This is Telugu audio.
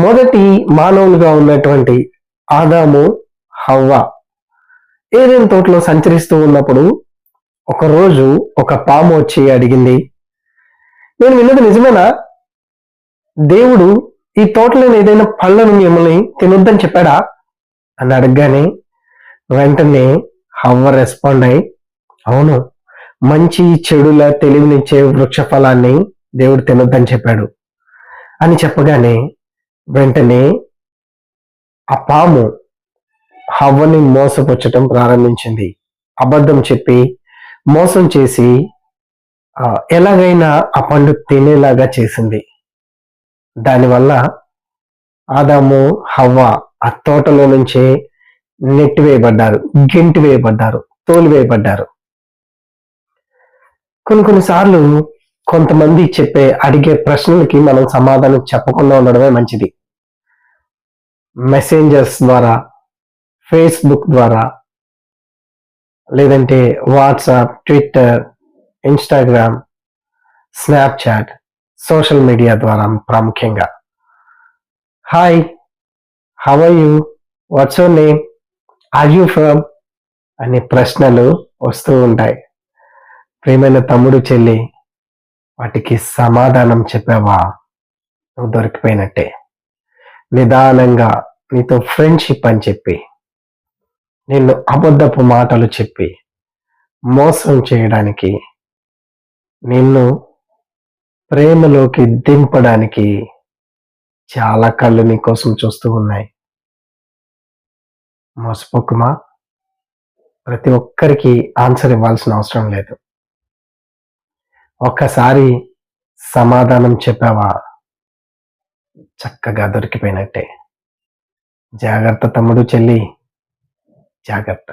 మొదటి మానవులుగా ఉన్నటువంటి ఆదాము, హవ్వ ఏదైనా తోటలో సంచరిస్తూ ఉన్నప్పుడు ఒకరోజు ఒక పాము వచ్చి అడిగింది, నేను విన్నది నిజమేనా? దేవుడు ఈ తోటలోని ఏదైనా పళ్ళను మిమ్మల్ని తినొద్దని చెప్పాడా అని అడగగానే వెంటనే హవ్వ రెస్పాండ్ అయి, అవును, మంచి చెడుల తెలివినిచ్చే వృక్ష ఫలాన్ని దేవుడు తినొద్దని చెప్పాడు అని చెప్పగానే వెంటనే ఆ పాము హవ్వని మోసపుచ్చటం ప్రారంభించింది. అబద్ధం చెప్పి మోసం చేసి ఎలాగైనా ఆ పండు తినేలాగా చేసింది. దానివల్ల ఆదాము, హవ్వ ఆ తోటలో నుంచే నెట్టివేయబడ్డారు, గెంటి వేయబడ్డారు, తోలివేయబడ్డారు. కొన్నిసార్లు కొంతమంది అడిగే ప్రశ్నలకి మనం సమాధానం చెప్పకుండా ఉండడమే మంచిది. మెసెంజర్స్ ద్వారా, ఫేస్బుక్ ద్వారా, లేదంటే WhatsApp, Twitter, Instagram, Snapchat, social media ద్వారా ప్రాముఖ్యంగా hi, how are you, what's your name, are you from అనే ప్రశ్నలు వస్తూ ఉంటాయి. ప్రియమైన తమ్ముడు, చెల్లి, వాటికి సమాధానం చెప్పావా నువ్వు దొరికిపోయినట్టే. నిదానంగా నీతో ఫ్రెండ్షిప్ అని చెప్పి, నిన్ను అబద్ధపు మాటలు చెప్పి మోసం చేయడానికి, నిన్ను ప్రేమలోకి దింపడానికి చాలా కళ్ళు నీ కోసం చూస్తూ ఉన్నాయి. మోసపోకుమా. ప్రతి ఒక్కరికి ఆన్సర్ ఇవ్వాల్సిన అవసరం లేదు. ఒక్కసారి సమాధానం చెప్పావా చక్కగా దొరికిపోయినట్టే. జాగ్రత్త తమ్ముడు, చెల్లి, జాగ్రత్త.